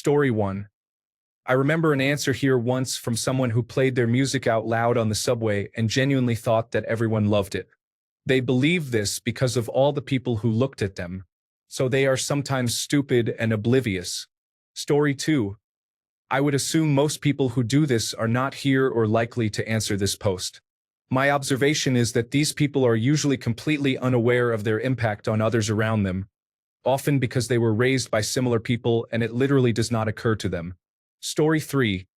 Story 1. I remember an answer here once from someone who played their music out loud on the subway and genuinely thought that everyone loved it. They believe this because of all the people who looked at them, so they are sometimes stupid and oblivious. Story 2. I would assume most people who do this are not here or likely to answer this post. My observation is that these people are usually completely unaware of their impact on others around them, often because they were raised by similar people and it literally does not occur to them. Story 3.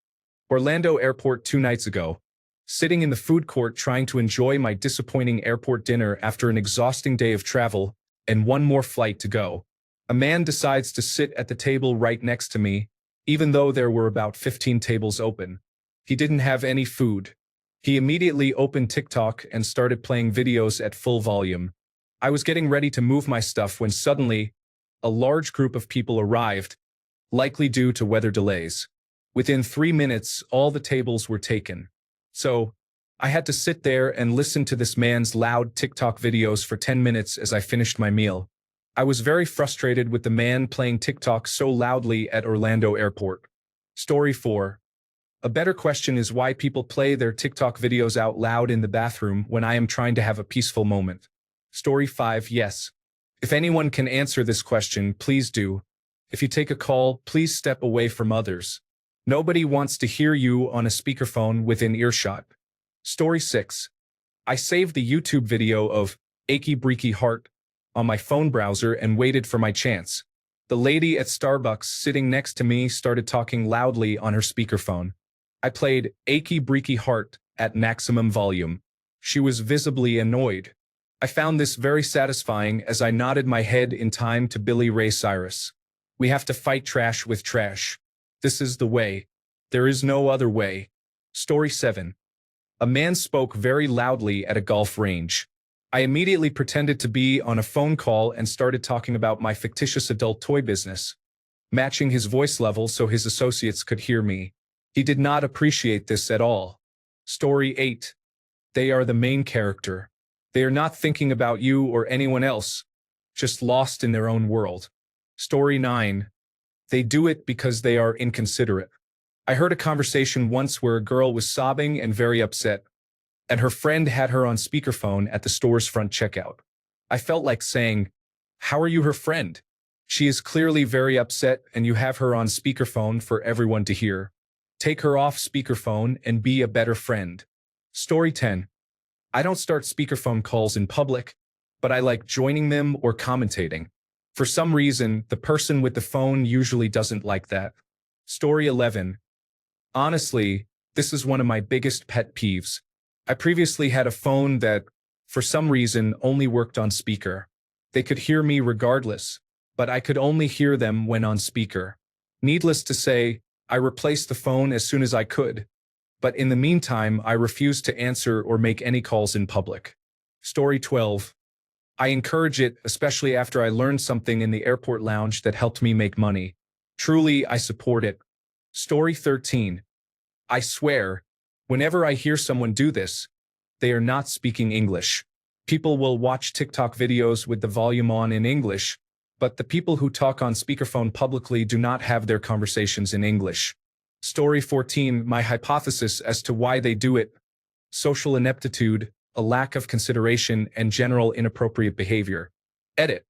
Orlando Airport 2 nights ago. Sitting in the food court trying to enjoy my disappointing airport dinner after an exhausting day of travel and one more flight to go. A man decides to sit at the table right next to me, even though there were about 15 tables open. He didn't have any food. He immediately opened TikTok and started playing videos at full volume. I was getting ready to move my stuff when suddenly, a large group of people arrived, likely due to weather delays. Within 3 minutes, all the tables were taken. So, I had to sit there and listen to this man's loud TikTok videos for 10 minutes as I finished my meal. I was very frustrated with the man playing TikTok so loudly at Orlando Airport. Story 4. A better question is why people play their TikTok videos out loud in the bathroom when I am trying to have a peaceful moment. Story 5. Yes. If anyone can answer this question, please do. If you take a call, please step away from others. Nobody wants to hear you on a speakerphone within earshot. Story 6. I saved the YouTube video of Achy Breaky Heart on my phone browser and waited for my chance. The lady at Starbucks sitting next to me started talking loudly on her speakerphone. I played Achy Breaky Heart at maximum volume. She was visibly annoyed. I found this very satisfying as I nodded my head in time to Billy Ray Cyrus. We have to fight trash with trash. This is the way. There is no other way. Story 7. A man spoke very loudly at a golf range. I immediately pretended to be on a phone call and started talking about my fictitious adult toy business, matching his voice level so his associates could hear me. He did not appreciate this at all. Story 8. They are the main character. They are not thinking about you or anyone else, just lost in their own world. Story 9. They do it because they are inconsiderate. I heard a conversation once where a girl was sobbing and very upset, and her friend had her on speakerphone at the store's front checkout. I felt like saying, "How are you her friend? She is clearly very upset and you have her on speakerphone for everyone to hear. Take her off speakerphone and be a better friend." Story 10. I don't start speakerphone calls in public, but I like joining them or commentating. For some reason, the person with the phone usually doesn't like that. Story 11. Honestly, this is one of my biggest pet peeves. I previously had a phone that, for some reason, only worked on speaker. They could hear me regardless, but I could only hear them when on speaker. Needless to say, I replaced the phone as soon as I could, but in the meantime, I refused to answer or make any calls in public. Story 12. I encourage it, especially after I learned something in the airport lounge that helped me make money. Truly, I support it. Story 13. I swear, whenever I hear someone do this, they are not speaking English. People will watch TikTok videos with the volume on in English, but the people who talk on speakerphone publicly do not have their conversations in English. Story 14. My hypothesis as to why they do it. Social ineptitude, a lack of consideration, and general inappropriate behavior. Edit.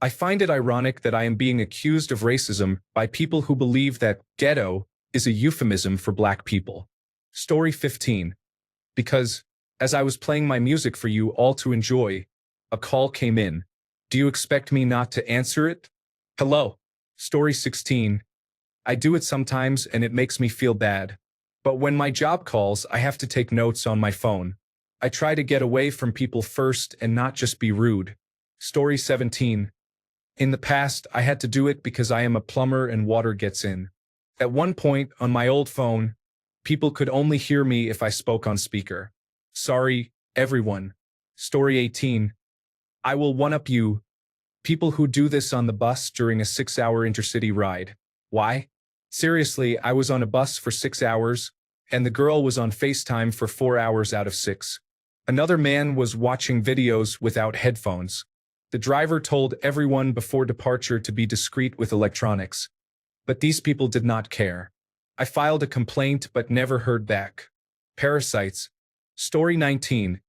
I find it ironic that I am being accused of racism by people who believe that ghetto is a euphemism for black people. Story 15. Because, as I was playing my music for you all to enjoy, a call came in. Do you expect me not to answer it? Hello. Story 16. I do it sometimes and it makes me feel bad. But when my job calls, I have to take notes on my phone. I try to get away from people first and not just be rude. Story 17. In the past, I had to do it because I am a plumber and water gets in. At one point, on my old phone, people could only hear me if I spoke on speaker. Sorry, everyone. Story 18. I will one-up you. People who do this on the bus during a 6-hour intercity ride. Why? Seriously, I was on a bus for 6 hours, and the girl was on FaceTime for 4 hours out of 6. Another man was watching videos without headphones. The driver told everyone before departure to be discreet with electronics. But these people did not care. I filed a complaint but never heard back. Parasites. Story 19.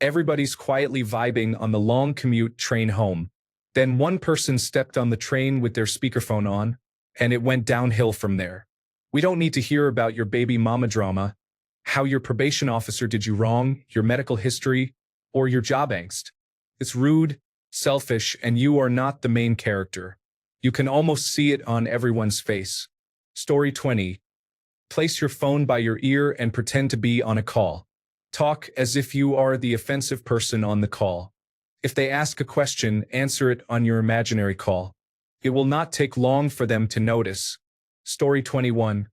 Everybody's quietly vibing on the long commute train home. Then one person stepped on the train with their speakerphone on, and it went downhill from there. We don't need to hear about your baby mama drama, how your probation officer did you wrong, your medical history, or your job angst. It's rude, selfish, and you are not the main character. You can almost see it on everyone's face. Story 20. Place your phone by your ear and pretend to be on a call. Talk as if you are the offensive person on the call. If they ask a question, answer it on your imaginary call. It will not take long for them to notice. Story 21.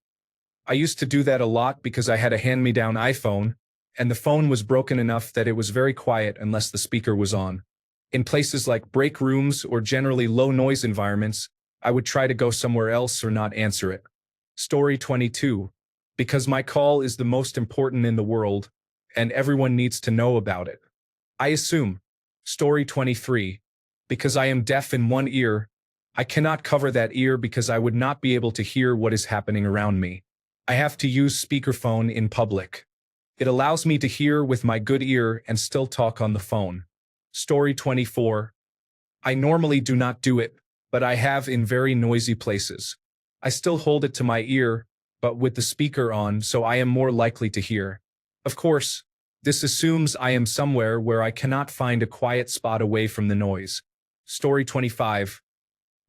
I used to do that a lot because I had a hand-me-down iPhone, and the phone was broken enough that it was very quiet unless the speaker was on. In places like break rooms or generally low-noise environments, I would try to go somewhere else or not answer it. Story 22. Because my call is the most important in the world, and everyone needs to know about it. I assume. Story 23. Because I am deaf in one ear, I cannot cover that ear because I would not be able to hear what is happening around me. I have to use speakerphone in public. It allows me to hear with my good ear and still talk on the phone. Story 24. I normally do not do it, but I have in very noisy places. I still hold it to my ear, but with the speaker on, so I am more likely to hear. Of course, this assumes I am somewhere where I cannot find a quiet spot away from the noise. Story 25.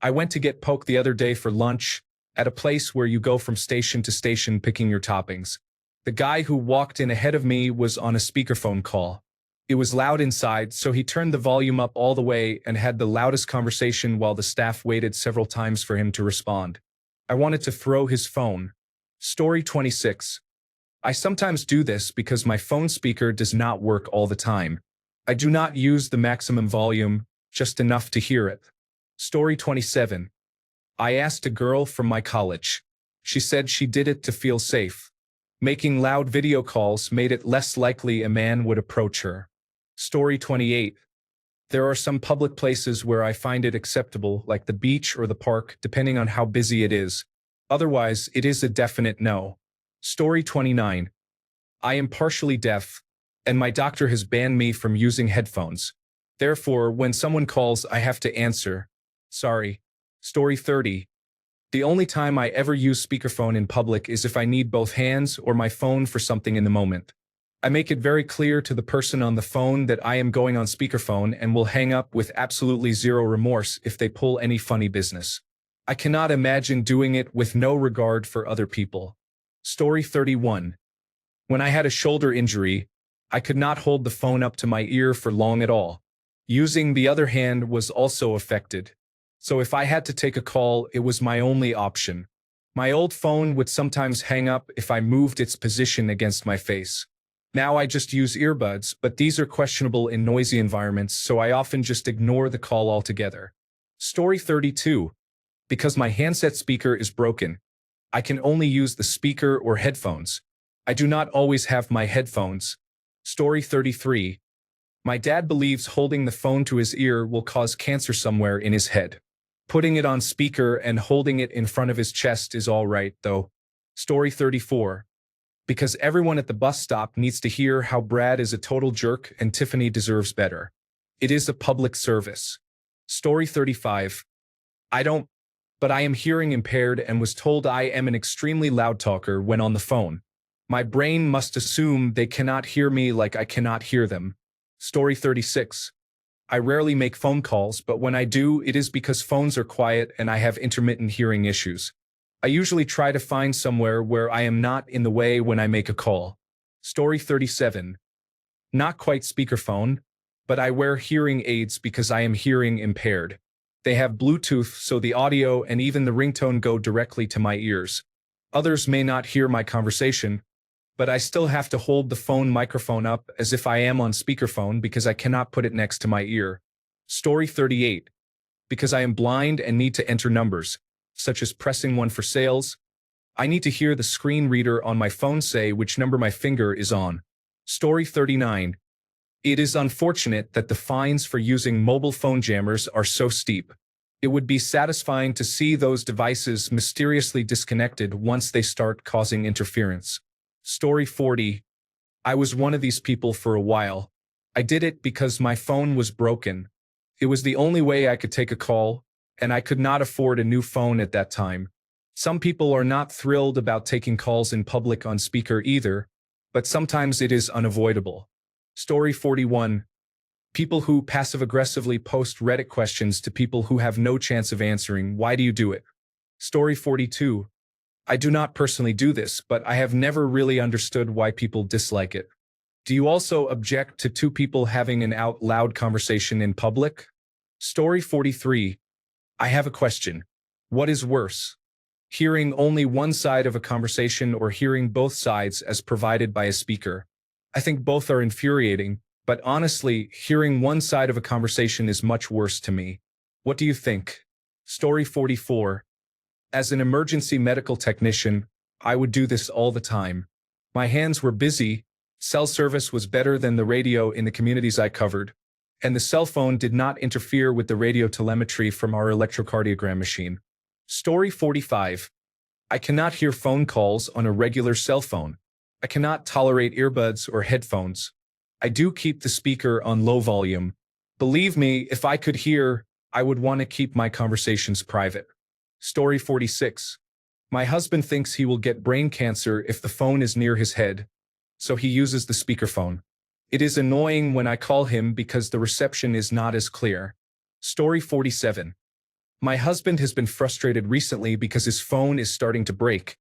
I went to get poke the other day for lunch, at a place where you go from station to station picking your toppings. The guy who walked in ahead of me was on a speakerphone call. It was loud inside, so he turned the volume up all the way and had the loudest conversation while the staff waited several times for him to respond. I wanted to throw his phone. Story 26. I sometimes do this because my phone speaker does not work all the time. I do not use the maximum volume, just enough to hear it. Story 27. I asked a girl from my college. She said she did it to feel safe. Making loud video calls made it less likely a man would approach her. Story 28. There are some public places where I find it acceptable, like the beach or the park, depending on how busy it is. Otherwise, it is a definite no. Story 29. I am partially deaf, and my doctor has banned me from using headphones. Therefore, when someone calls, I have to answer. Sorry. Story 30. The only time I ever use speakerphone in public is if I need both hands or my phone for something in the moment. I make it very clear to the person on the phone that I am going on speakerphone and will hang up with absolutely zero remorse if they pull any funny business. I cannot imagine doing it with no regard for other people. Story 31. When I had a shoulder injury, I could not hold the phone up to my ear for long at all. Using the other hand was also affected. So if I had to take a call, it was my only option. My old phone would sometimes hang up if I moved its position against my face. Now I just use earbuds, but these are questionable in noisy environments, so I often just ignore the call altogether. Story 32. Because my handset speaker is broken, I can only use the speaker or headphones. I do not always have my headphones. Story 33. My dad believes holding the phone to his ear will cause cancer somewhere in his head. Putting it on speaker and holding it in front of his chest is all right, though. Story 34. Because everyone at the bus stop needs to hear how Brad is a total jerk and Tiffany deserves better. It is a public service. Story 35. But I am hearing impaired and was told I am an extremely loud talker when on the phone. My brain must assume they cannot hear me like I cannot hear them. Story 36. I rarely make phone calls, but when I do, it is because phones are quiet and I have intermittent hearing issues. I usually try to find somewhere where I am not in the way when I make a call. Story 37. Not quite speakerphone, but I wear hearing aids because I am hearing impaired. They have Bluetooth, so the audio and even the ringtone go directly to my ears. Others may not hear my conversation, but I still have to hold the phone microphone up as if I am on speakerphone because I cannot put it next to my ear. Story 38. Because I am blind and need to enter numbers, such as pressing one for sales, I need to hear the screen reader on my phone say which number my finger is on. Story 39. It is unfortunate that the fines for using mobile phone jammers are so steep. It would be satisfying to see those devices mysteriously disconnected once they start causing interference. Story 40. I was one of these people for a while. I did it because my phone was broken. It was the only way I could take a call, and I could not afford a new phone at that time. Some people are not thrilled about taking calls in public on speaker either, but sometimes it is unavoidable. Story 41. People who passive-aggressively post Reddit questions to people who have no chance of answering. Why do you do it? Story 42. I do not personally do this, but I have never really understood why people dislike it. Do you also object to two people having an out loud conversation in public? Story 43. I have a question. What is worse? Hearing only one side of a conversation or hearing both sides as provided by a speaker? I think both are infuriating, but honestly, hearing one side of a conversation is much worse to me. What do you think? Story 44. As an emergency medical technician, I would do this all the time. My hands were busy, cell service was better than the radio in the communities I covered, and the cell phone did not interfere with the radio telemetry from our electrocardiogram machine. Story 45. I cannot hear phone calls on a regular cell phone. I cannot tolerate earbuds or headphones. I do keep the speaker on low volume. Believe me, if I could hear, I would want to keep my conversations private. Story 46. My husband thinks he will get brain cancer if the phone is near his head, so he uses the speakerphone. It is annoying when I call him because the reception is not as clear. Story 47. My husband has been frustrated recently because his phone is starting to break,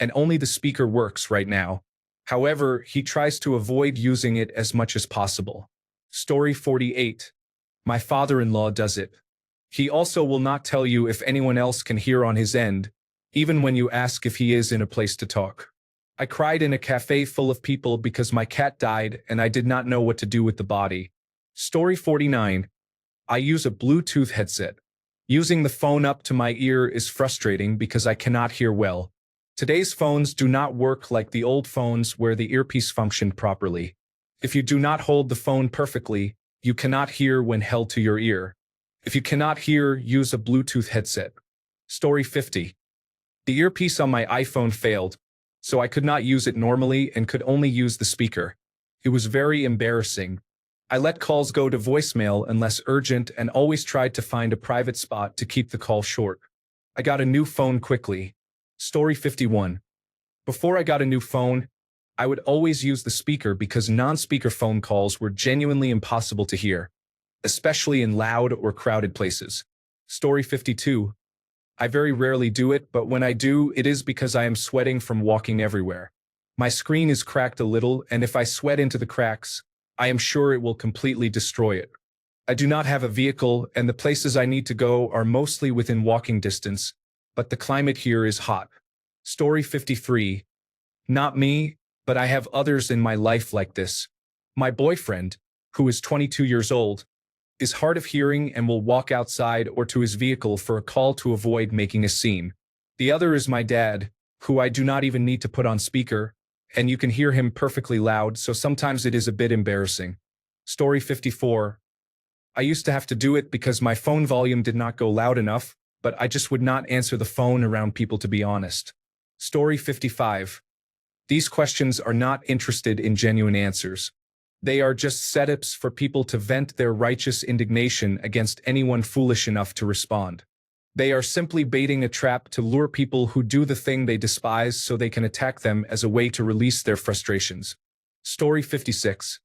and only the speaker works right now. However, he tries to avoid using it as much as possible. Story 48. My father-in-law does it. He also will not tell you if anyone else can hear on his end, even when you ask if he is in a place to talk. I cried in a cafe full of people because my cat died and I did not know what to do with the body. Story 49. I use a Bluetooth headset. Using the phone up to my ear is frustrating because I cannot hear well. Today's phones do not work like the old phones where the earpiece functioned properly. If you do not hold the phone perfectly, you cannot hear when held to your ear. If you cannot hear, use a Bluetooth headset. Story 50. The earpiece on my iPhone failed, so I could not use it normally and could only use the speaker. It was very embarrassing. I let calls go to voicemail unless urgent and always tried to find a private spot to keep the call short. I got a new phone quickly. Story 51. Before I got a new phone, I would always use the speaker because non-speaker phone calls were genuinely impossible to hear, especially in loud or crowded places. Story 52. I very rarely do it, but when I do, it is because I am sweating from walking everywhere. My screen is cracked a little, and if I sweat into the cracks, I am sure it will completely destroy it. I do not have a vehicle, and the places I need to go are mostly within walking distance, but the climate here is hot. Story 53. Not me, but I have others in my life like this. My boyfriend, who is 22 years old, is hard of hearing and will walk outside or to his vehicle for a call to avoid making a scene. The other is my dad, who I do not even need to put on speaker, and you can hear him perfectly loud, so sometimes it is a bit embarrassing. Story 54. I used to have to do it because my phone volume did not go loud enough, but I just would not answer the phone around people, to be honest. Story 55. These questions are not interested in genuine answers. They are just setups for people to vent their righteous indignation against anyone foolish enough to respond. They are simply baiting a trap to lure people who do the thing they despise so they can attack them as a way to release their frustrations. Story 56.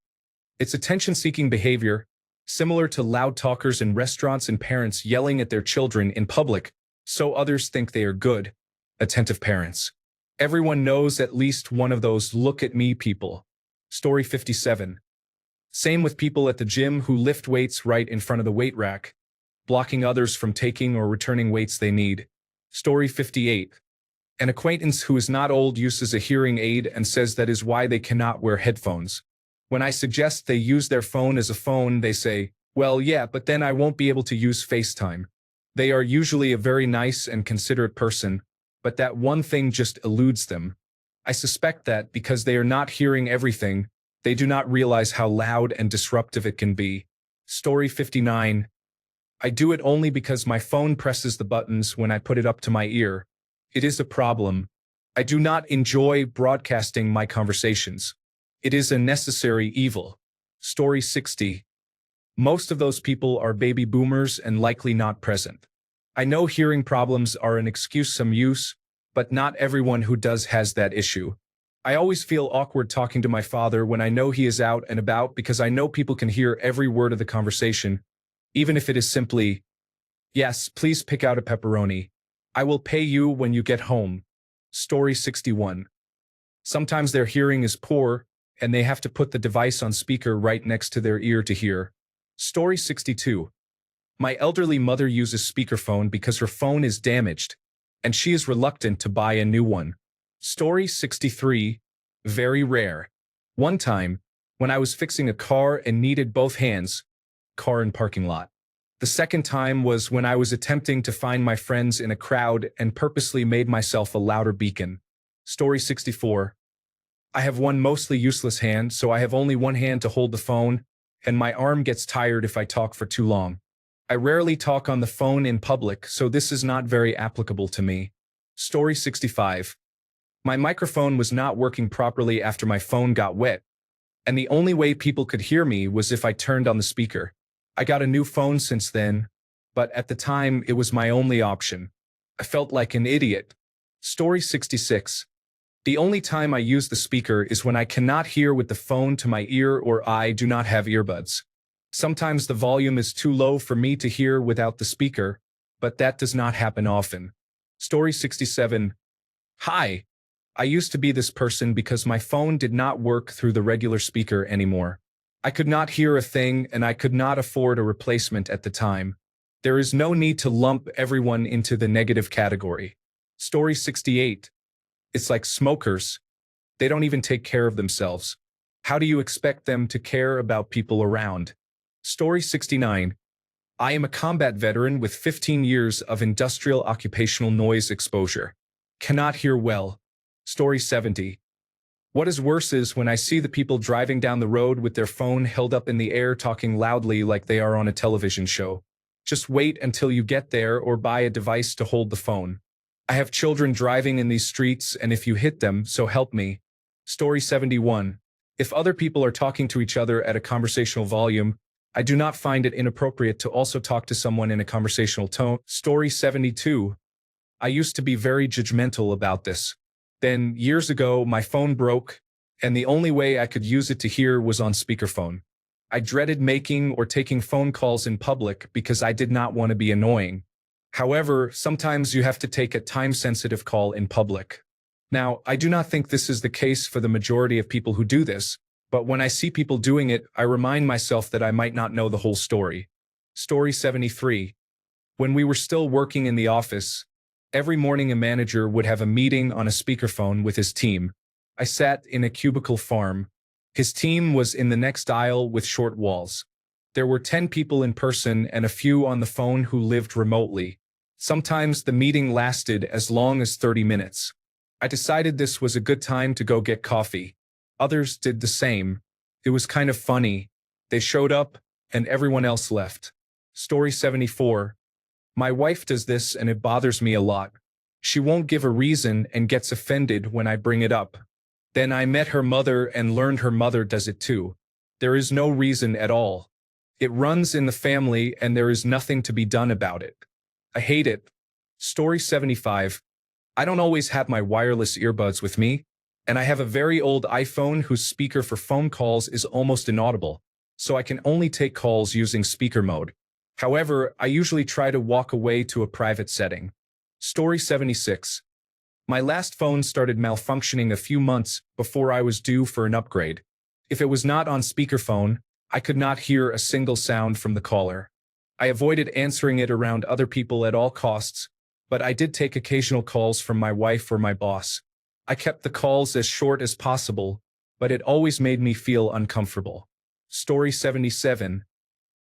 It's attention-seeking behavior, similar to loud talkers in restaurants and parents yelling at their children in public, so others think they are good, attentive parents. Everyone knows at least one of those look at me people. Story 57. Same with people at the gym who lift weights right in front of the weight rack, blocking others from taking or returning weights they need. Story 58. An acquaintance who is not old uses a hearing aid and says that is why they cannot wear headphones. When I suggest they use their phone as a phone, they say, well, yeah, but then I won't be able to use FaceTime. They are usually a very nice and considerate person, but that one thing just eludes them. I suspect that because they are not hearing everything, they do not realize how loud and disruptive it can be. Story 59. I do it only because my phone presses the buttons when I put it up to my ear. It is a problem. I do not enjoy broadcasting my conversations. It is a necessary evil. Story 60. Most of those people are baby boomers and likely not present. I know hearing problems are an excuse some use, but not everyone who does has that issue. I always feel awkward talking to my father when I know he is out and about because I know people can hear every word of the conversation, even if it is simply, "Yes, please pick out a pepperoni. I will pay you when you get home." Story 61. Sometimes their hearing is poor, and they have to put the device on speaker right next to their ear to hear. Story 62. My elderly mother uses speakerphone because her phone is damaged, and she is reluctant to buy a new one. Story 63. Very rare. One time, when I was fixing a car and needed both hands, car in parking lot. The second time was when I was attempting to find my friends in a crowd and purposely made myself a louder beacon. Story 64. I have one mostly useless hand, so I have only one hand to hold the phone, and my arm gets tired if I talk for too long. I rarely talk on the phone in public, so this is not very applicable to me. Story 65. My microphone was not working properly after my phone got wet, and the only way people could hear me was if I turned on the speaker. I got a new phone since then, but at the time it was my only option. I felt like an idiot. Story 66. The only time I use the speaker is when I cannot hear with the phone to my ear or I do not have earbuds. Sometimes the volume is too low for me to hear without the speaker, but that does not happen often. Story 67. Hi. I used to be this person because my phone did not work through the regular speaker anymore. I could not hear a thing and I could not afford a replacement at the time. There is no need to lump everyone into the negative category. Story 68. It's like smokers. They don't even take care of themselves. How do you expect them to care about people around? Story 69. I am a combat veteran with 15 years of industrial occupational noise exposure. Cannot hear well. Story 70. What is worse is when I see the people driving down the road with their phone held up in the air talking loudly like they are on a television show. Just wait until you get there or buy a device to hold the phone. I have children driving in these streets, and if you hit them, so help me. Story 71. If other people are talking to each other at a conversational volume, I do not find it inappropriate to also talk to someone in a conversational tone. Story 72. I used to be very judgmental about this. Then, years ago, my phone broke, and the only way I could use it to hear was on speakerphone. I dreaded making or taking phone calls in public because I did not want to be annoying. However, sometimes you have to take a time-sensitive call in public. Now, I do not think this is the case for the majority of people who do this, but when I see people doing it, I remind myself that I might not know the whole story. Story 73. When we were still working in the office, every morning a manager would have a meeting on a speakerphone with his team. I sat in a cubicle farm. His team was in the next aisle with short walls. There were 10 people in person and a few on the phone who lived remotely. Sometimes the meeting lasted as long as 30 minutes. I decided this was a good time to go get coffee. Others did the same. It was kind of funny. They showed up, and everyone else left. Story 74. My wife does this and it bothers me a lot. She won't give a reason and gets offended when I bring it up. Then I met her mother and learned her mother does it too. There is no reason at all. It runs in the family and there is nothing to be done about it. I hate it. Story 75. I don't always have my wireless earbuds with me, and I have a very old iPhone whose speaker for phone calls is almost inaudible, so I can only take calls using speaker mode. However, I usually try to walk away to a private setting. Story 76. My last phone started malfunctioning a few months before I was due for an upgrade. If it was not on speakerphone, I could not hear a single sound from the caller. I avoided answering it around other people at all costs, but I did take occasional calls from my wife or my boss. I kept the calls as short as possible, but it always made me feel uncomfortable. Story 77.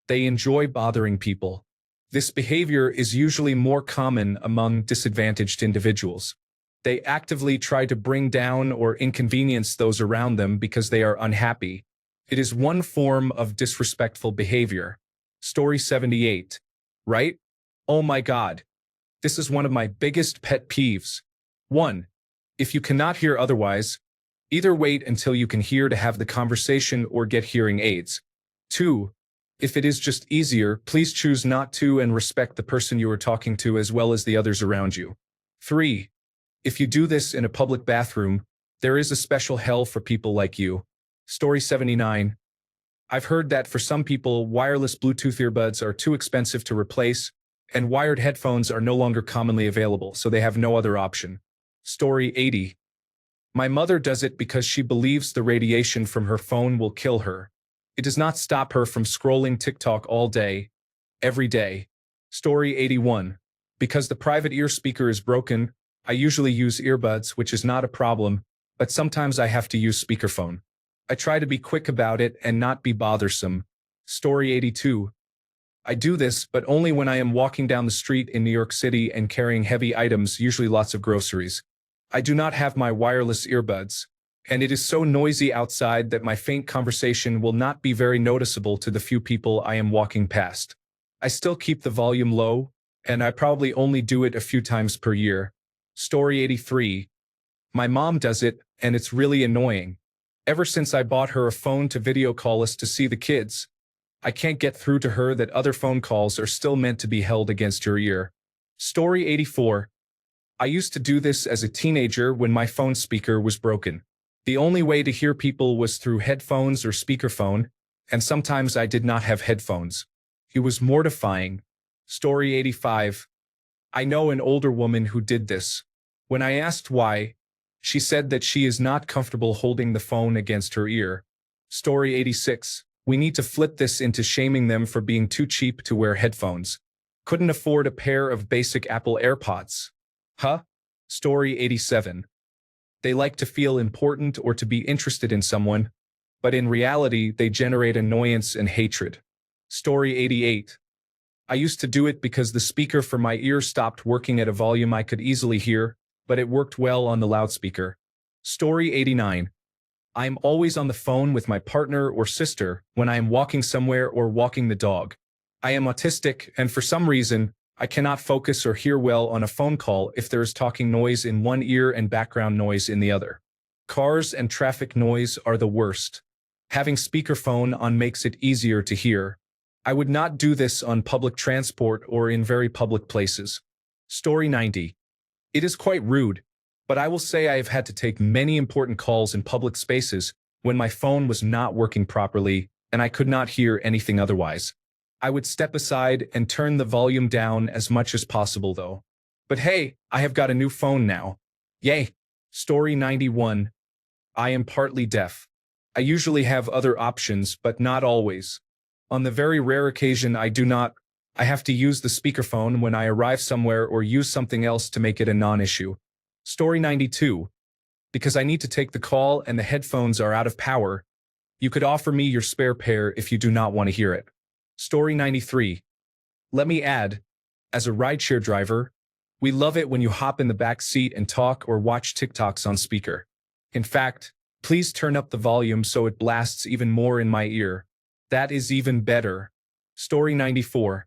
They enjoy bothering people. This behavior is usually more common among disadvantaged individuals. They actively try to bring down or inconvenience those around them because they are unhappy. It is one form of disrespectful behavior. Story 78. right? Oh my God. This is one of my biggest pet peeves. 1. If you cannot hear otherwise, either wait until you can hear to have the conversation or get hearing aids. 2. If it is just easier, please choose not to and respect the person you are talking to as well as the others around you. 3. If you do this in a public bathroom, there is a special hell for people like you. Story 79. I've heard that for some people, wireless Bluetooth earbuds are too expensive to replace, and wired headphones are no longer commonly available, so they have no other option. Story 80. My mother does it because she believes the radiation from her phone will kill her. It does not stop her from scrolling TikTok all day, every day. Story 81. Because the private ear speaker is broken, I usually use earbuds, which is not a problem, but sometimes I have to use speakerphone. I try to be quick about it and not be bothersome. Story 82. I do this, but only when I am walking down the street in New York City and carrying heavy items, usually lots of groceries. I do not have my wireless earbuds, and it is so noisy outside that my faint conversation will not be very noticeable to the few people I am walking past. I still keep the volume low, and I probably only do it a few times per year. Story 83. My mom does it, and it's really annoying. Ever since I bought her a phone to video call us to see the kids, I can't get through to her that other phone calls are still meant to be held against your ear. Story 84. I used to do this as a teenager when my phone speaker was broken. The only way to hear people was through headphones or speakerphone, and sometimes I did not have headphones. It was mortifying. Story 85. I know an older woman who did this. When I asked why, she said that she is not comfortable holding the phone against her ear. Story 86. We need to flip this into shaming them for being too cheap to wear headphones. Couldn't afford a pair of basic Apple AirPods. Huh? Story 87. They like to feel important or to be interested in someone, but in reality, they generate annoyance and hatred. Story 88. I used to do it because the speaker for my ear stopped working at a volume I could easily hear, but it worked well on the loudspeaker. Story 89. I am always on the phone with my partner or sister when I am walking somewhere or walking the dog. I am autistic, and for some reason, I cannot focus or hear well on a phone call if there is talking noise in one ear and background noise in the other. Cars and traffic noise are the worst. Having speakerphone on makes it easier to hear. I would not do this on public transport or in very public places. Story 90. It is quite rude, but I will say I have had to take many important calls in public spaces when my phone was not working properly and I could not hear anything otherwise. I would step aside and turn the volume down as much as possible though. But hey, I have got a new phone now. Yay! Story 91. I am partly deaf. I usually have other options, but not always. On the very rare occasion I do not, I have to use the speakerphone when I arrive somewhere or use something else to make it a non-issue. Story 92. Because I need to take the call and the headphones are out of power, you could offer me your spare pair if you do not want to hear it. Story 93. Let me add, as a rideshare driver, we love it when you hop in the back seat and talk or watch TikToks on speaker. In fact, please turn up the volume so it blasts even more in my ear. That is even better. Story 94.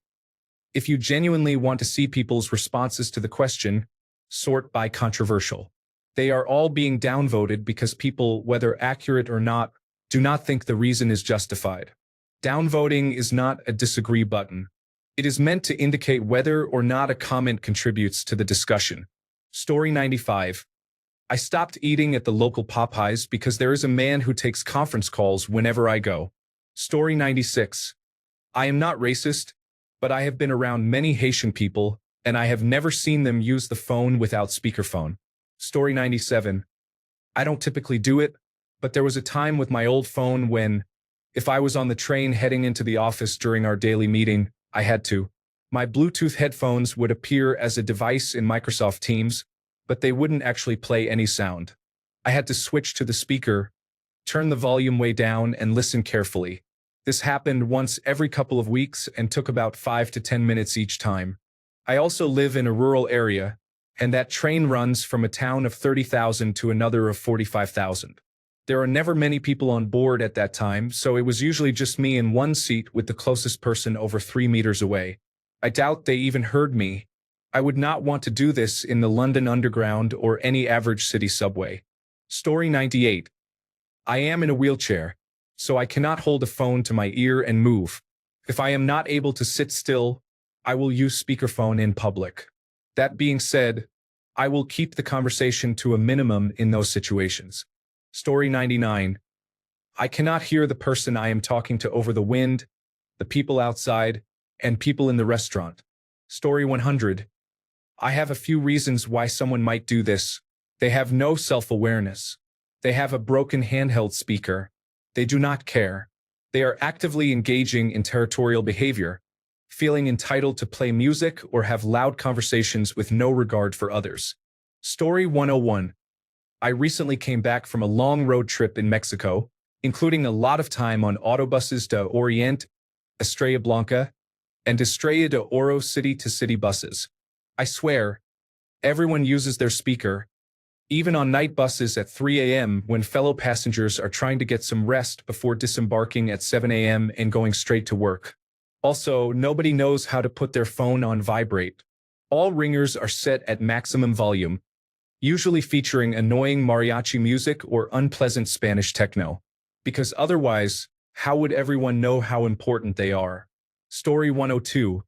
If you genuinely want to see people's responses to the question, sort by controversial. They are all being downvoted because people, whether accurate or not, do not think the reason is justified. Downvoting is not a disagree button. It is meant to indicate whether or not a comment contributes to the discussion. Story 95. I stopped eating at the local Popeyes because there is a man who takes conference calls whenever I go. Story 96. I am not racist, but I have been around many Haitian people, and I have never seen them use the phone without speakerphone. Story 97. I don't typically do it, but there was a time with my old phone when, if I was on the train heading into the office during our daily meeting, I had to. My Bluetooth headphones would appear as a device in Microsoft Teams, but they wouldn't actually play any sound. I had to switch to the speaker, turn the volume way down, and listen carefully. This happened once every couple of weeks and took about 5 to 10 minutes each time. I also live in a rural area, and that train runs from a town of 30,000 to another of 45,000. There are never many people on board at that time, so it was usually just me in one seat with the closest person over 3 meters away. I doubt they even heard me. I would not want to do this in the London Underground or any average city subway. Story 98. I am in a wheelchair, so I cannot hold a phone to my ear and move. If I am not able to sit still, I will use speakerphone in public. That being said, I will keep the conversation to a minimum in those situations. Story 99. I cannot hear the person I am talking to over the wind, the people outside, and people in the restaurant. Story 100. I have a few reasons why someone might do this. They have no self-awareness. They have a broken handheld speaker. They do not care. They are actively engaging in territorial behavior, feeling entitled to play music or have loud conversations with no regard for others. Story 101. I recently came back from a long road trip in Mexico, including a lot of time on autobuses de Orient, Estrella Blanca, and Estrella de Oro city-to-city buses. I swear, everyone uses their speaker, even on night buses at 3 a.m. when fellow passengers are trying to get some rest before disembarking at 7 a.m. and going straight to work. Also, nobody knows how to put their phone on vibrate. All ringers are set at maximum volume, usually featuring annoying mariachi music or unpleasant Spanish techno. Because otherwise, how would everyone know how important they are? Story 102.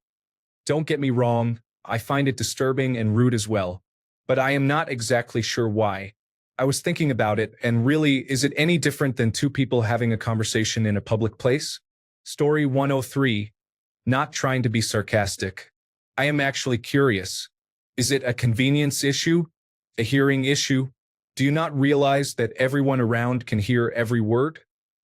Don't get me wrong, I find it disturbing and rude as well. But I am not exactly sure why. I was thinking about it, and really, is it any different than two people having a conversation in a public place? Story 103. Not trying to be sarcastic. I am actually curious. Is it a convenience issue? A hearing issue? Do you not realize that everyone around can hear every word?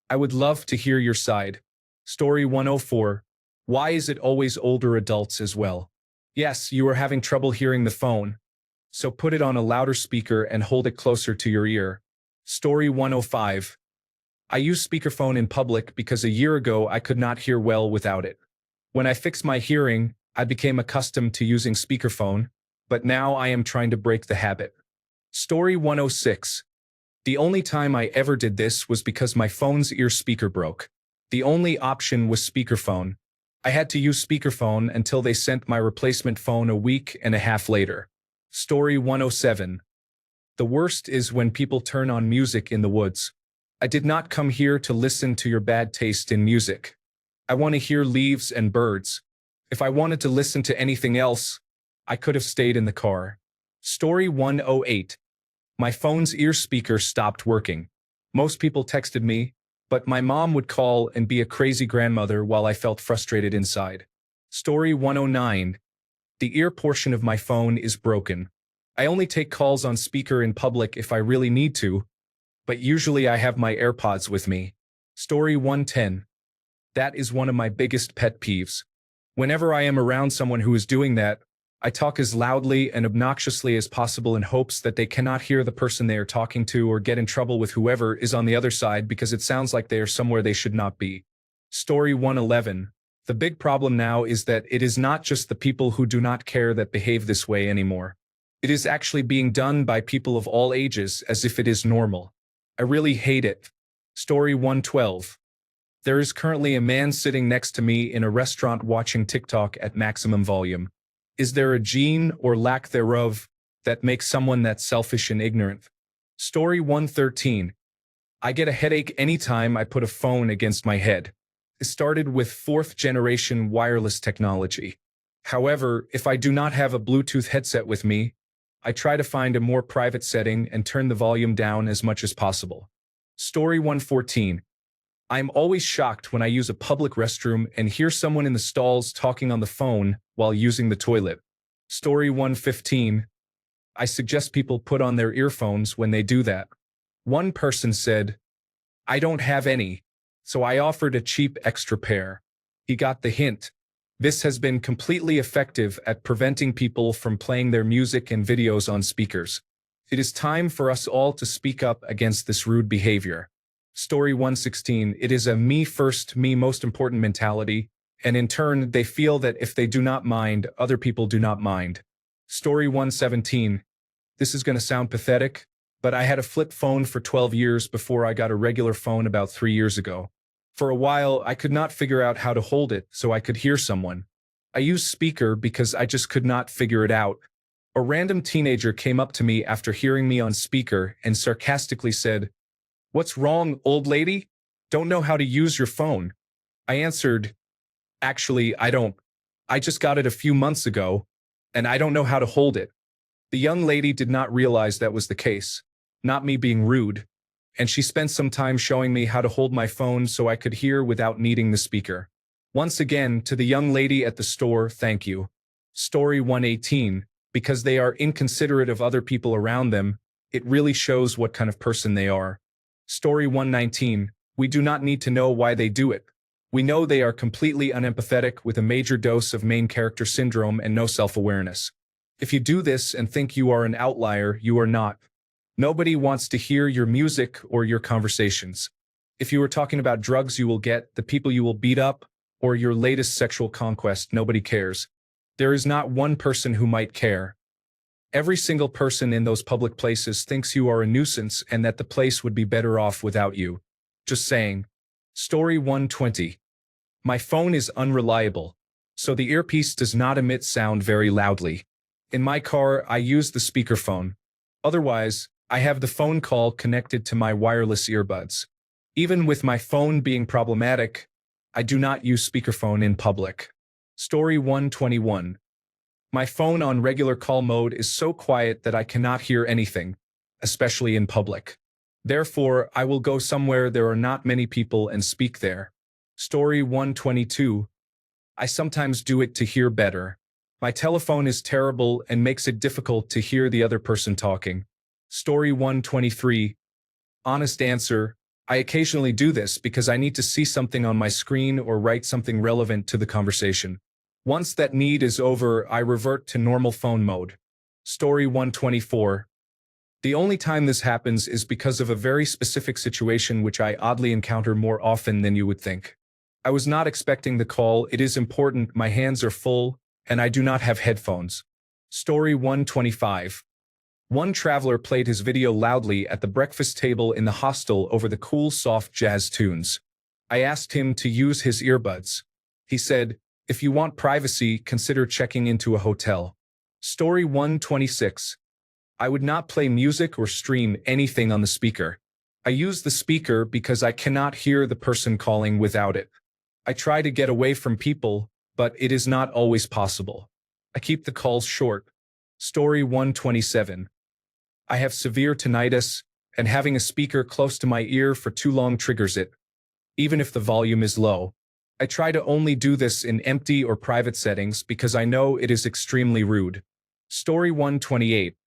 I would love to hear your side. Story 104. Why is it always older adults as well? Yes, you are having trouble hearing the phone. So put it on a louder speaker and hold it closer to your ear. Story 105. I use speakerphone in public because a year ago I could not hear well without it. When I fixed my hearing, I became accustomed to using speakerphone, but now I am trying to break the habit. Story 106. The only time I ever did this was because my phone's ear speaker broke. The only option was speakerphone. I had to use speakerphone until they sent my replacement phone a week and a half later. Story 107. The worst is when people turn on music in the woods. I did not come here to listen to your bad taste in music. I want to hear leaves and birds. If I wanted to listen to anything else, I could have stayed in the car. Story 108. My phone's ear speaker stopped working. Most people texted me, but my mom would call and be a crazy grandmother while I felt frustrated inside. Story 109. The ear portion of my phone is broken. I only take calls on speaker in public if I really need to, but usually I have my AirPods with me. Story 110. That is one of my biggest pet peeves. Whenever I am around someone who is doing that, I talk as loudly and obnoxiously as possible in hopes that they cannot hear the person they are talking to or get in trouble with whoever is on the other side because it sounds like they are somewhere they should not be. Story 111. The big problem now is that it is not just the people who do not care that behave this way anymore. It is actually being done by people of all ages as if it is normal. I really hate it. Story 112. There is currently a man sitting next to me in a restaurant watching TikTok at maximum volume. Is there a gene or lack thereof that makes someone that selfish and ignorant? Story 113. I get a headache anytime I put a phone against my head. It started with 4th generation wireless technology. However, if I do not have a Bluetooth headset with me, I try to find a more private setting and turn the volume down as much as possible. Story 114. I'm always shocked when I use a public restroom and hear someone in the stalls talking on the phone while using the toilet. Story 115. I suggest people put on their earphones when they do that. One person said, I don't have any, so I offered a cheap extra pair. He got the hint. This has been completely effective at preventing people from playing their music and videos on speakers. It is time for us all to speak up against this rude behavior. Story 116. It is a me first, me most important mentality, and in turn, they feel that if they do not mind, other people do not mind. Story 117. This is going to sound pathetic, but I had a flip phone for 12 years before I got a regular phone about 3 years ago. For a while, I could not figure out how to hold it so I could hear someone. I use speaker because I just could not figure it out. A random teenager came up to me after hearing me on speaker and sarcastically said, "What's wrong, old lady? Don't know how to use your phone." I answered, "Actually, I don't. I just got it a few months ago, and I don't know how to hold it." The young lady did not realize that was the case, not me being rude, and she spent some time showing me how to hold my phone so I could hear without needing the speaker. Once again, to the young lady at the store, thank you. Story 118, because they are inconsiderate of other people around them, it really shows what kind of person they are. Story 119, we do not need to know why they do it. We know they are completely unempathetic with a major dose of main character syndrome and no self-awareness. If you do this and think you are an outlier, you are not. Nobody wants to hear your music or your conversations. If you are talking about drugs you will get, the people you will beat up, or your latest sexual conquest, nobody cares. There is not one person who might care. Every single person in those public places thinks you are a nuisance and that the place would be better off without you. Just saying. Story 120. My phone is unreliable, so the earpiece does not emit sound very loudly. In my car, I use the speakerphone. Otherwise, I have the phone call connected to my wireless earbuds. Even with my phone being problematic, I do not use speakerphone in public. Story 121. My phone on regular call mode is so quiet that I cannot hear anything, especially in public. Therefore, I will go somewhere there are not many people and speak there. Story 122. I sometimes do it to hear better. My telephone is terrible and makes it difficult to hear the other person talking. Story 123. Honest answer, I occasionally do this because I need to see something on my screen or write something relevant to the conversation. Once that need is over, I revert to normal phone mode. Story 124. The only time this happens is because of a very specific situation which I oddly encounter more often than you would think. I was not expecting the call, it is important, my hands are full, and I do not have headphones. Story 125. One traveler played his video loudly at the breakfast table in the hostel over the cool, soft jazz tunes. I asked him to use his earbuds. He said, "If you want privacy, consider checking into a hotel." Story 126. I would not play music or stream anything on the speaker. I use the speaker because I cannot hear the person calling without it. I try to get away from people, but it is not always possible. I keep the calls short. Story 127. I have severe tinnitus, and having a speaker close to my ear for too long triggers it, even if the volume is low. I try to only do this in empty or private settings because I know it is extremely rude. Story 128.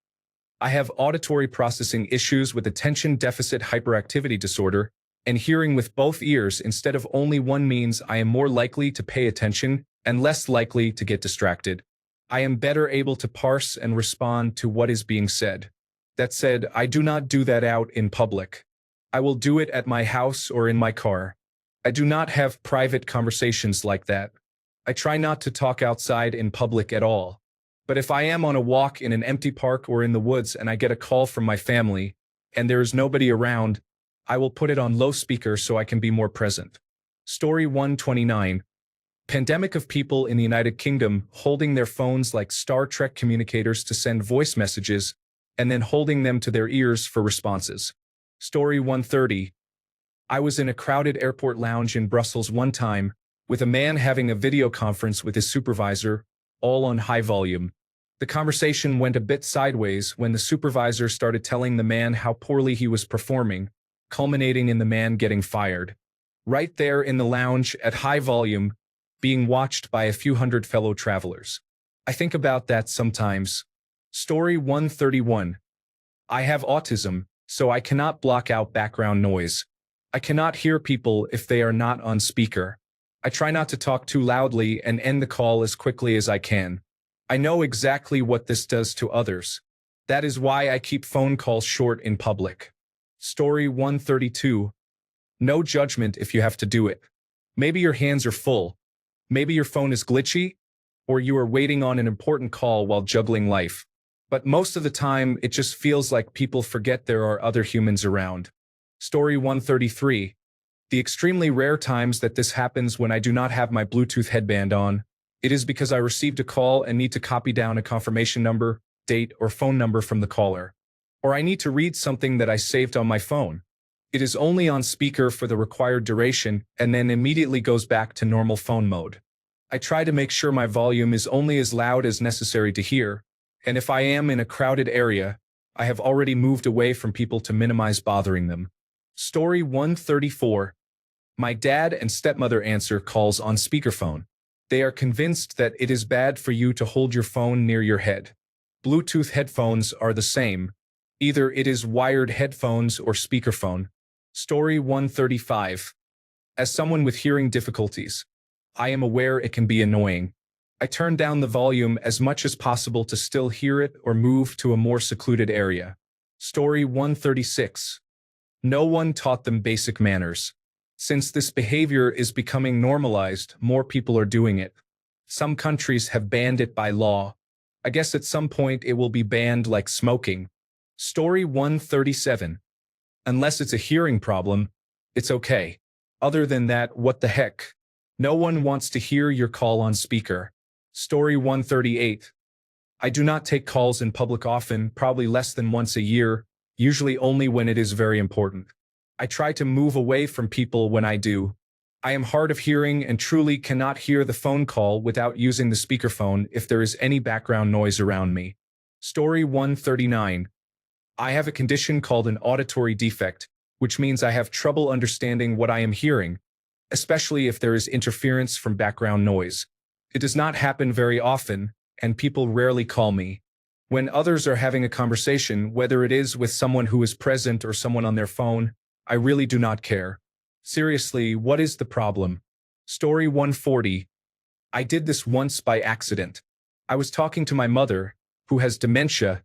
I have auditory processing issues with attention deficit hyperactivity disorder, and hearing with both ears instead of only one means I am more likely to pay attention and less likely to get distracted. I am better able to parse and respond to what is being said. That said, I do not do that out in public. I will do it at my house or in my car. I do not have private conversations like that. I try not to talk outside in public at all. But if I am on a walk in an empty park or in the woods and I get a call from my family, and there is nobody around, I will put it on low speaker so I can be more present. Story 129. Pandemic of people in the United Kingdom holding their phones like Star Trek communicators to send voice messages, and then holding them to their ears for responses. Story 130. I was in a crowded airport lounge in Brussels one time, with a man having a video conference with his supervisor, all on high volume. The conversation went a bit sideways when the supervisor started telling the man how poorly he was performing, culminating in the man getting fired. Right there in the lounge, at high volume, being watched by a few hundred fellow travelers. I think about that sometimes. Story 131. I have autism, so I cannot block out background noise. I cannot hear people if they are not on speaker. I try not to talk too loudly and end the call as quickly as I can. I know exactly what this does to others. That is why I keep phone calls short in public. Story 132. No judgment if you have to do it. Maybe your hands are full. Maybe your phone is glitchy, or you are waiting on an important call while juggling life. But most of the time, it just feels like people forget there are other humans around. Story 133. The extremely rare times that this happens when I do not have my Bluetooth headband on, It is because I received a call and need to copy down a confirmation number, date, or phone number from the caller. Or I need to read something that I saved on my phone. It is only on speaker for the required duration and then immediately goes back to normal phone mode. I try to make sure my volume is only as loud as necessary to hear, and if I am in a crowded area, I have already moved away from people to minimize bothering them. Story 134. My dad and stepmother answer calls on speakerphone. They are convinced that it is bad for you to hold your phone near your head. Bluetooth headphones are the same. Either it is wired headphones or speakerphone. Story 135. As someone with hearing difficulties, I am aware it can be annoying. I turn down the volume as much as possible to still hear it or move to a more secluded area. Story 136. No one taught them basic manners. Since this behavior is becoming normalized, more people are doing it. Some countries have banned it by law. I guess at some point it will be banned like smoking. Story 137. Unless it's a hearing problem, it's okay. Other than that, what the heck? No one wants to hear your call on speaker. Story 138. I do not take calls in public often, probably less than once a year, usually only when it is very important. I try to move away from people when I do. I am hard of hearing and truly cannot hear the phone call without using the speakerphone if there is any background noise around me. Story 139. I have a condition called an auditory defect, which means I have trouble understanding what I am hearing, especially if there is interference from background noise. It does not happen very often, and people rarely call me. When others are having a conversation, whether it is with someone who is present or someone on their phone, I really do not care. Seriously, what is the problem? Story 140. I did this once by accident. I was talking to my mother, who has dementia,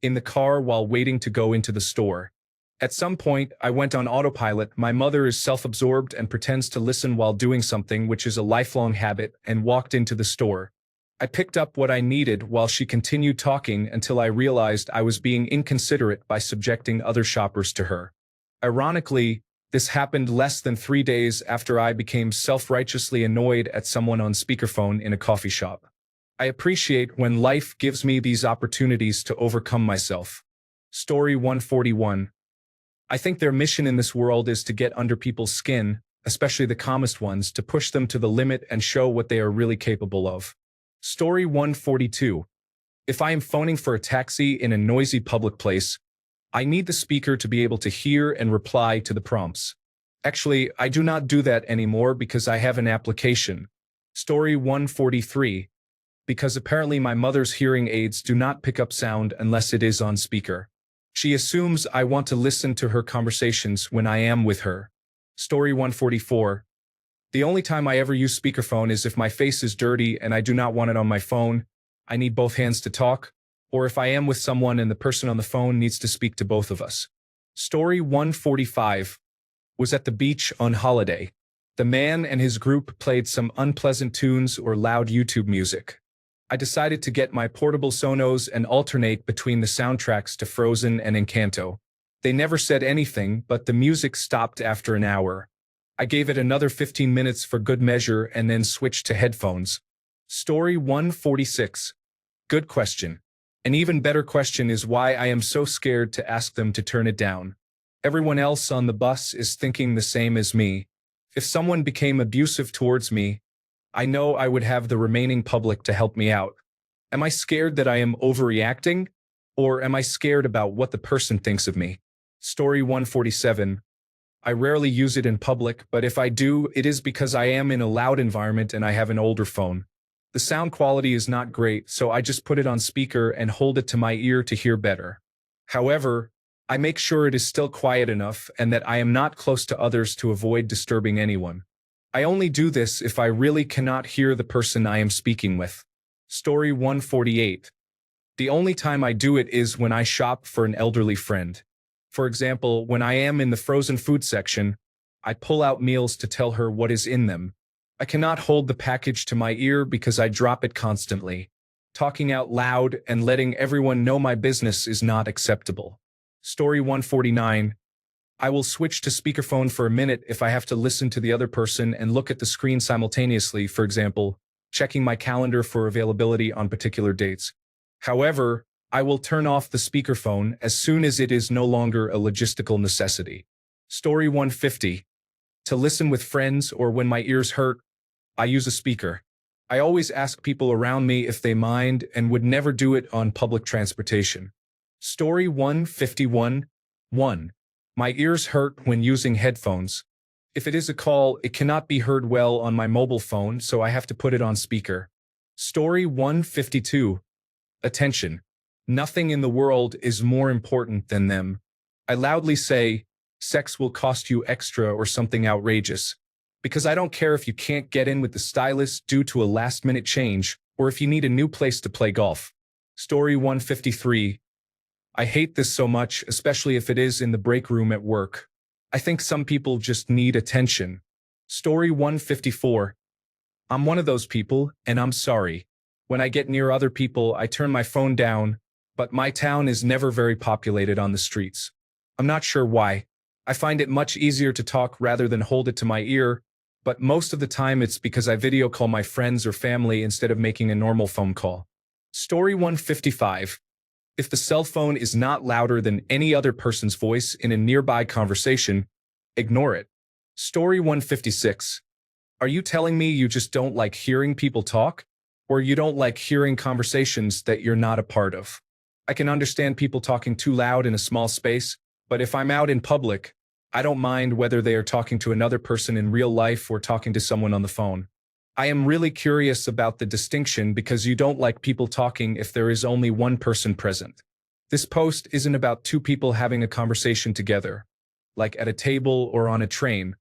in the car while waiting to go into the store. At some point, I went on autopilot. My mother is self-absorbed and pretends to listen while doing something, which is a lifelong habit, and walked into the store. I picked up what I needed while she continued talking until I realized I was being inconsiderate by subjecting other shoppers to her. Ironically, this happened less than 3 days after I became self-righteously annoyed at someone on speakerphone in a coffee shop. I appreciate when life gives me these opportunities to overcome myself. Story 141. I think their mission in this world is to get under people's skin, especially the calmest ones, to push them to the limit and show what they are really capable of. Story 142. If I am phoning for a taxi in a noisy public place, I need the speaker to be able to hear and reply to the prompts. Actually, I do not do that anymore because I have an application. Story 143. Because apparently my mother's hearing aids do not pick up sound unless it is on speaker. She assumes I want to listen to her conversations when I am with her. Story 144. The only time I ever use speakerphone is if my face is dirty and I do not want it on my phone, I need both hands to talk, or if I am with someone and the person on the phone needs to speak to both of us. Story 145. Was at the beach on holiday. The man and his group played some unpleasant tunes or loud YouTube music. I decided to get my portable Sonos and alternate between the soundtracks to Frozen and Encanto. They never said anything, but the music stopped after an hour. I gave it another 15 minutes for good measure and then switched to headphones. Story 146. Good question. An even better question is why I am so scared to ask them to turn it down. Everyone else on the bus is thinking the same as me. If someone became abusive towards me, I know I would have the remaining public to help me out. Am I scared that I am overreacting? Or am I scared about what the person thinks of me? Story 147. I rarely use it in public, but if I do, it is because I am in a loud environment and I have an older phone. The sound quality is not great, so I just put it on speaker and hold it to my ear to hear better. However, I make sure it is still quiet enough and that I am not close to others to avoid disturbing anyone. I only do this if I really cannot hear the person I am speaking with. Story 148. The only time I do it is when I shop for an elderly friend. For example, when I am in the frozen food section, I pull out meals to tell her what is in them. I cannot hold the package to my ear because I drop it constantly. Talking out loud and letting everyone know my business is not acceptable. Story 149. I will switch to speakerphone for a minute if I have to listen to the other person and look at the screen simultaneously, for example, checking my calendar for availability on particular dates. However, I will turn off the speakerphone as soon as it is no longer a logistical necessity. Story 150. To listen with friends or when my ears hurt, I use a speaker. I always ask people around me if they mind and would never do it on public transportation. Story 151. 1. My ears hurt when using headphones. If it is a call, it cannot be heard well on my mobile phone, so I have to put it on speaker. Story 152. Attention. Nothing in the world is more important than them. I loudly say, sex will cost you extra or something outrageous. Because I don't care if you can't get in with the stylist due to a last-minute change, or if you need a new place to play golf. Story 153. I hate this so much, especially if it is in the break room at work. I think some people just need attention. Story 154. I'm one of those people, and I'm sorry. When I get near other people, I turn my phone down, but my town is never very populated on the streets. I'm not sure why. I find it much easier to talk rather than hold it to my ear, but most of the time it's because I video call my friends or family instead of making a normal phone call. Story 155. If the cell phone is not louder than any other person's voice in a nearby conversation, ignore it. Story 156. Are you telling me you just don't like hearing people talk? Or you don't like hearing conversations that you're not a part of? I can understand people talking too loud in a small space, but if I'm out in public, I don't mind whether they are talking to another person in real life or talking to someone on the phone. I am really curious about the distinction because you don't like people talking if there is only one person present. This post isn't about two people having a conversation together, like at a table or on a train.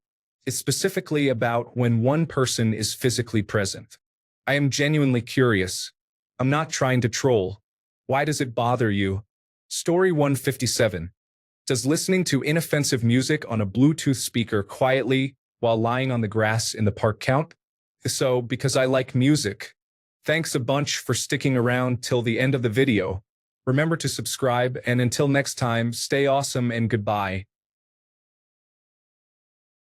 It's specifically about when one person is physically present. I am genuinely curious. I'm not trying to troll. Why does it bother you? Story 157. Does listening to inoffensive music on a Bluetooth speaker quietly while lying on the grass in the park count? So, because I like music. Thanks a bunch for sticking around till the end of the video. Remember to subscribe, and until next time, stay awesome and goodbye.